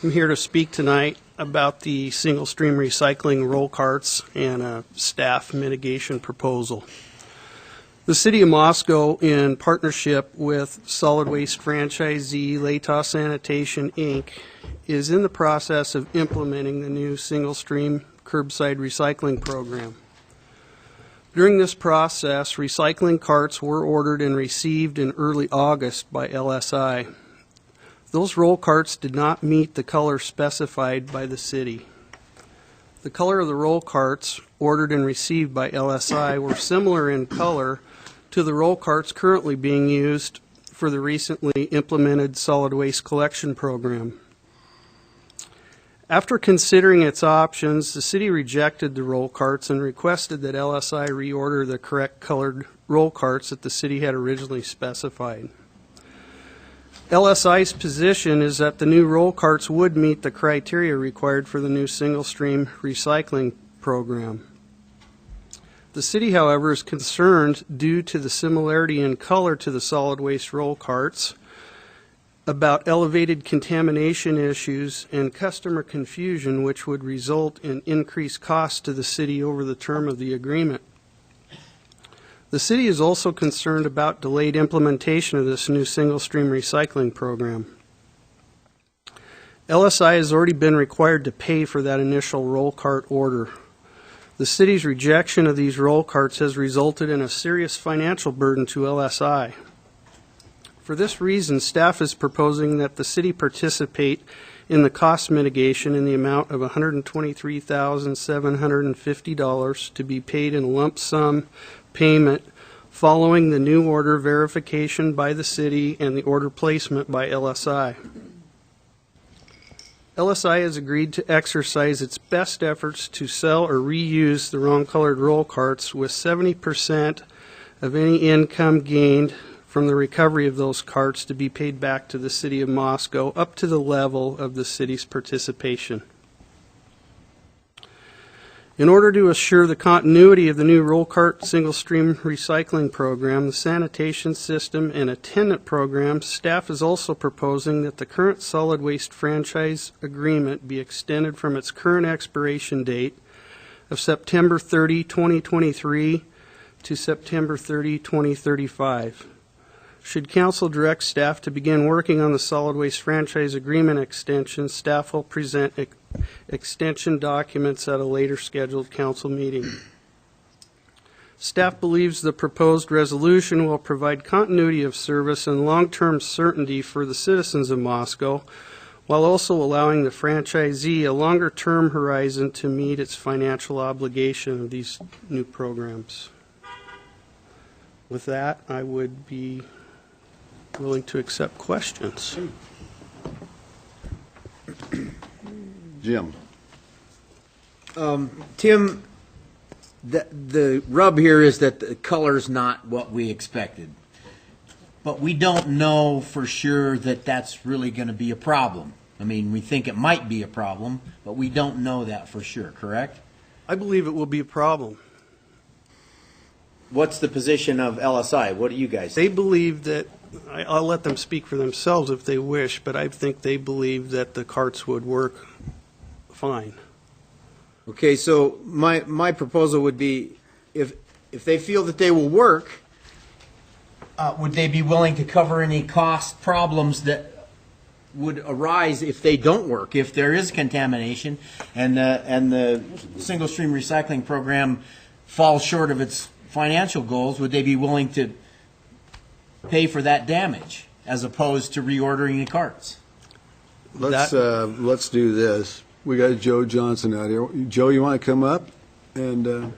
I'm here to speak tonight about the single-stream recycling roll carts and a staff mitigation proposal. The City of Moscow, in partnership with solid waste franchisee Latah Sanitation, Inc., is in the process of implementing the new single-stream curbside recycling program. During this process, recycling carts were ordered and received in early August by LSI. Those roll carts did not meet the color specified by the city. The color of the roll carts ordered and received by LSI were similar in color to the roll carts currently being used for the recently implemented solid waste collection program. After considering its options, the city rejected the roll carts and requested that LSI reorder the correct colored roll carts that the city had originally specified. LSI's position is that the new roll carts would meet the criteria required for the new single-stream recycling program. The city, however, is concerned, due to the similarity in color to the solid waste roll carts, about elevated contamination issues and customer confusion, which would result in increased costs to the city over the term of the agreement. The city is also concerned about delayed implementation of this new single-stream recycling program. LSI has already been required to pay for that initial roll cart order. The city's rejection of these roll carts has resulted in a serious financial burden to LSI. For this reason, staff is proposing that the city participate in the cost mitigation in the amount of $123,750 to be paid in lump sum payment following the new order verification by the city and the order placement by LSI. LSI has agreed to exercise its best efforts to sell or reuse the wrong colored roll carts, with 70% of any income gained from the recovery of those carts to be paid back to the City of Moscow up to the level of the city's participation. In order to assure the continuity of the new roll cart single-stream recycling program, the sanitation system, and attendant programs, staff is also proposing that the current solid waste franchise agreement be extended from its current expiration date of September 30, 2023 to September 30, 2035. Should Council direct staff to begin working on the solid waste franchise agreement extension, staff will present extension documents at a later scheduled Council meeting. Staff believes the proposed resolution will provide continuity of service and long-term certainty for the citizens of Moscow, while also allowing the franchisee a longer-term horizon to meet its financial obligation of these new programs. With that, I would be willing to accept questions. Jim. Tim, the rub here is that the color's not what we expected. But we don't know for sure that that's really going to be a problem. I mean, we think it might be a problem, but we don't know that for sure, correct? I believe it will be a problem. What's the position of LSI? What do you guys think? They believe that, I'll let them speak for themselves if they wish, but I think they believe that the carts would work fine. Okay, so my proposal would be, if they feel that they will work, would they be willing to cover any cost problems that would arise if they don't work, if there is contamination and the single stream recycling program falls short of its financial goals? Would they be willing to pay for that damage as opposed to reordering the carts? Let's do this. We got Joe Johnson out here. Joe, you want to come up and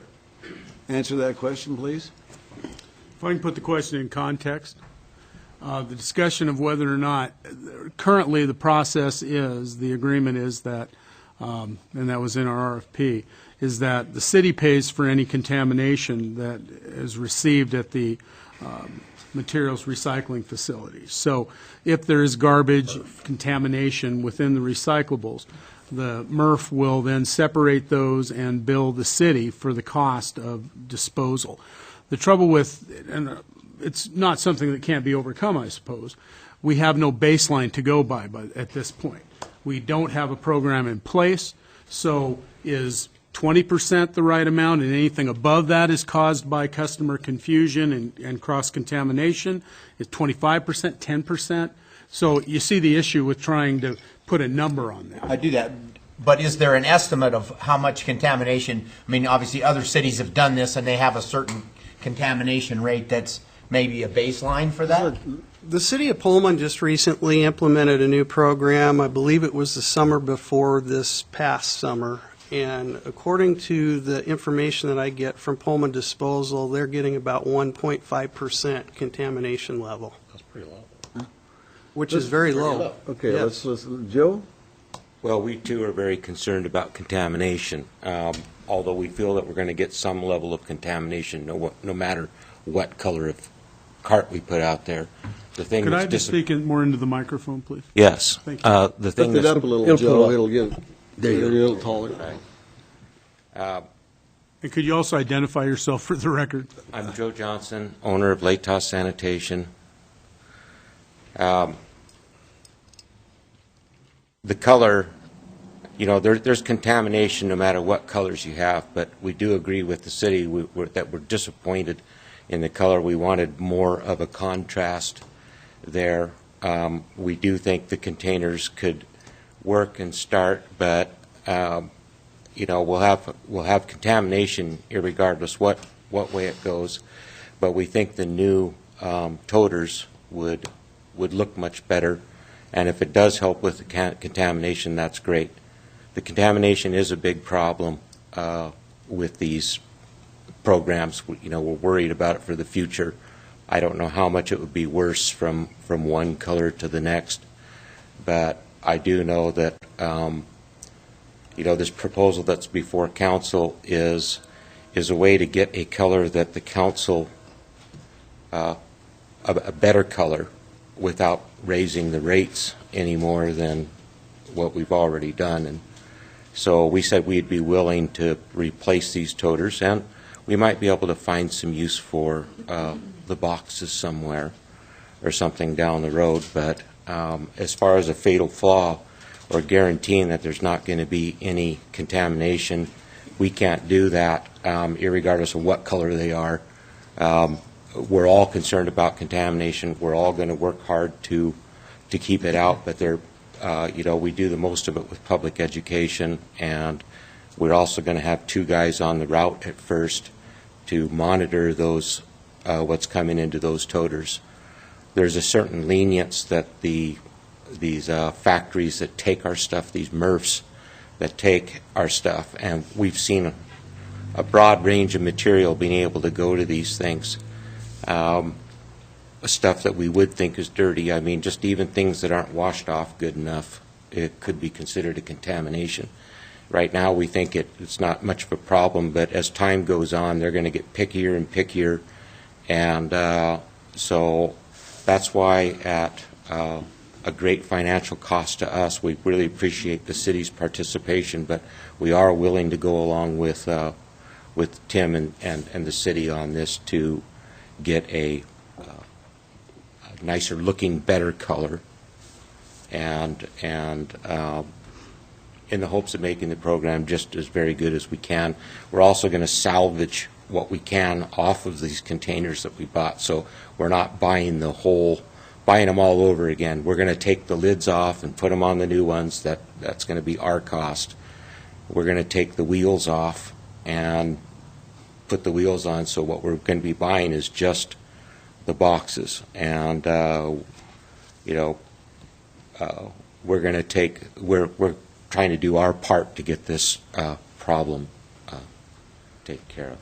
answer that question, please? If I can put the question in context, the discussion of whether or not, currently the process is, the agreement is that, and that was in our RFP, is that the city pays for any contamination that is received at the materials recycling facilities. So if there is garbage contamination within the recyclables, the MRF will then separate those and bill the city for the cost of disposal. The trouble with, and it's not something that can't be overcome, I suppose, we have no baseline to go by at this point. We don't have a program in place, so is 20% the right amount, and anything above that is caused by customer confusion and cross-contamination? Is 25%, 10%? So you see the issue with trying to put a number on that. I do that, but is there an estimate of how much contamination? I mean, obviously, other cities have done this, and they have a certain contamination rate that's maybe a baseline for that? The city of Pullman just recently implemented a new program. I believe it was the summer before this past summer. And according to the information that I get from Pullman Disposal, they're getting about 1.5% contamination level. That's pretty low. Which is very low. Okay, Yes. let's, Joe? Well, we too are very concerned about contamination, although we feel that we're going to get some level of contamination no matter what color of cart we put out there. The thing Could that's I just speak more into the microphone, please? Yes. Thank you. The thing Lift it that's up a little, It'll pull Joe, up. it'll get, There you a go. little taller. And could you also identify yourself for the record? I'm Joe Johnson, owner of Lake Tahoe Sanitation. The color, you know, there's contamination no matter what colors you have, but we do agree with the city that we're disappointed in the color. We wanted more of a contrast there. We do think the containers could work and start, but you know, we'll have contamination irregardless what way it goes. But we think the new toters would look much better, and if it does help with the contamination, that's great. The contamination is a big problem with these programs. You know, we're worried about it for the future. I don't know how much it would be worse from one color to the next, but I do know that you know, this proposal that's before council is a way to get a color that the council, a better color, without raising the rates any more than what we've already done. And so we said we'd be willing to replace these toters, and we might be able to find some use for the boxes somewhere or something down the road. But as far as a fatal flaw or guaranteeing that there's not going to be any contamination, we can't do that, irregardless of what color they are. We're all concerned about contamination. We're all going to work hard to keep it out, but you know, we do the most of it with public education, and we're also going to have 2 guys on the route at first to monitor those what's coming into those toters. There's a certain lenience that these factories that take our stuff, these MRFs that take our stuff, and we've seen a broad range of material being able to go to these things. Stuff that we would think is dirty. I mean, just even things that aren't washed off good enough, it could be considered a contamination. Right now, we think it's not much of a problem, but as time goes on, they're going to get pickier and pickier, and so that's why at a great financial cost to us, we really appreciate the city's participation, but we are willing to go along with Tim and the city on this to get a nicer looking, better color, and in the hopes of making the program just as very good as we can. We're also going to salvage what we can off of these containers that we bought, so we're not buying them all over again. We're going to take the lids off and put them on the new ones. That's going to be our cost. We're going to take the wheels off and put the wheels on, so what we're going to be buying is just the boxes. And you know, we're trying to do our part to get this problem taken care of.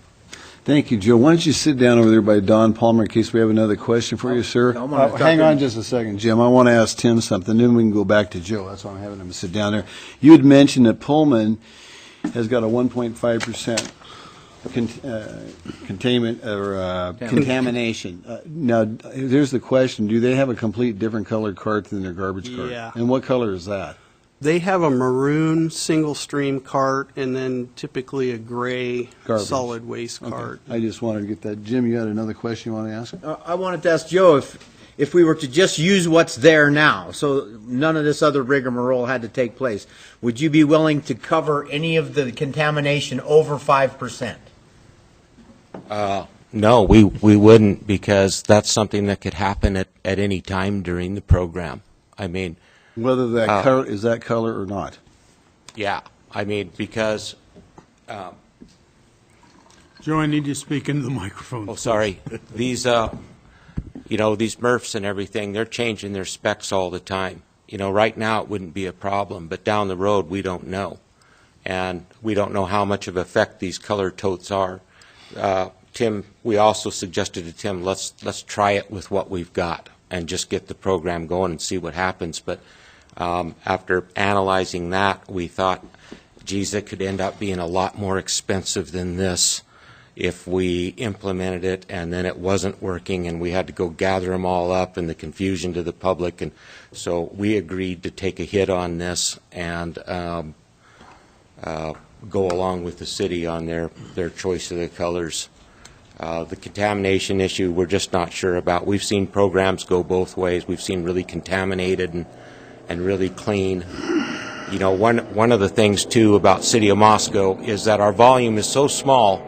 Thank you, Joe. Why don't you sit down over there by Don Palmer in case we have another question for you, sir? I wanna talk Hang to- on just a second, Jim. I want to ask Tim something, then we can go back to Joe. That's why I'm having him sit down there. You had mentioned that Pullman has got a 1.5% containment or contamination. Now, here's the question. Do they have a complete different colored cart than their garbage cart? Yeah. And what color is that? They have a maroon single-stream cart and then typically a gray Garbage. solid waste cart. I just wanted to get that. Jim, you had another question you want to ask? I wanted to ask Joe if we were to just use what's there now, so none of this other rigmarole had to take place, would you be willing to cover any of the contamination over 5%? No, we wouldn't, because that's something that could happen at any time during the program. I mean, Whether that color, is that color or not? yeah, I mean, because, Joe, I need you to speak into the microphone. oh, sorry, these, these MRFs and everything, they're changing their specs all the time. Right now it wouldn't be a problem, but down the road we don't know. And we don't know how much of effect these color totes are. Tim, we also suggested to Tim, let's try it with what we've got and just get the program going and see what happens. But after analyzing that, we thought, geez, it could end up being a lot more expensive than this if we implemented it and then it wasn't working and we had to go gather them all up and the confusion to the public. And so we agreed to take a hit on this and go along with the city on their choice of the colors. The contamination issue, we're just not sure about. We've seen programs go both ways. We've seen really contaminated and really clean. One of the things, too, about City of Moscow is that our volume is so small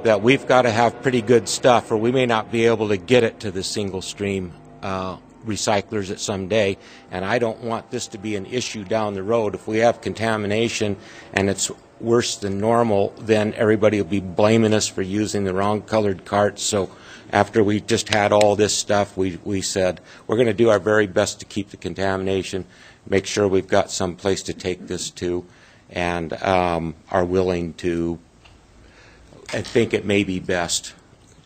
that we've got to have pretty good stuff, or we may not be able to get it to the single stream recyclers at some day. And I don't want this to be an issue down the road. If we have contamination and it's worse than normal, then everybody will be blaming us for using the wrong colored carts. So after we just had all this stuff, we said we're going to do our very best to keep the contamination, make sure we've got some place to take this to, and are willing to, I think it may be best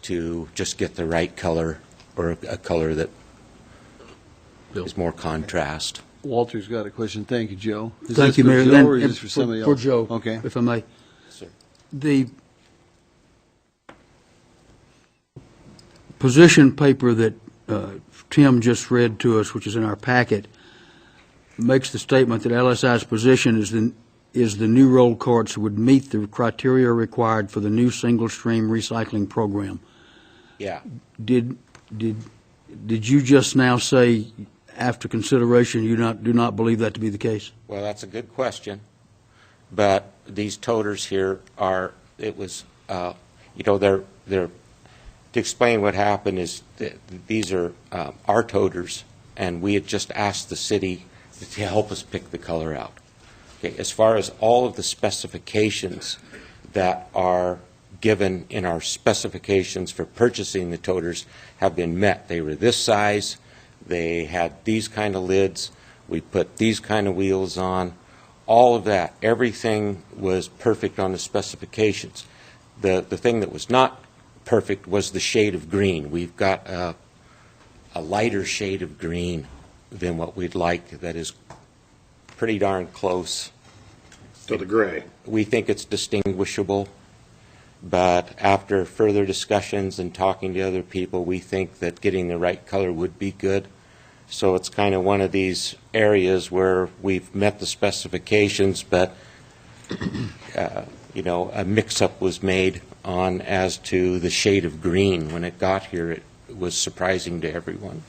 to just get the right color, or a color that is more contrast. Walter's got a question. Thank you, Joe. Is Thank this you, for Mayor. Joe, Then, or is this for somebody else? For Joe, Okay. if I may. Sir. The position paper that Tim just read to us, which is in our packet, makes the statement that LSI's position is the new roll carts would meet the criteria required for the new single-stream recycling program. Yeah. Did you just now say, after consideration, you do not believe that to be the case? Well, that's a good question. But these toters here are, it was, they're, to explain what happened is that these are our toters, and we had just asked the city to help us pick the color out. Okay, as far as all of the specifications that are given in our specifications for purchasing the toters have been met. They were this size, they had these kind of lids, we put these kind of wheels on, all of that, everything was perfect on the specifications. The thing that was not perfect was the shade of green. We've got a lighter shade of green than what we'd like that is pretty darn close. To the gray. We think it's distinguishable, but after further discussions and talking to other people, we think that getting the right color would be good. So it's kind of one of these areas where we've met the specifications, but a mix-up was made on as to the shade of green. When it got here, it was surprising to everyone.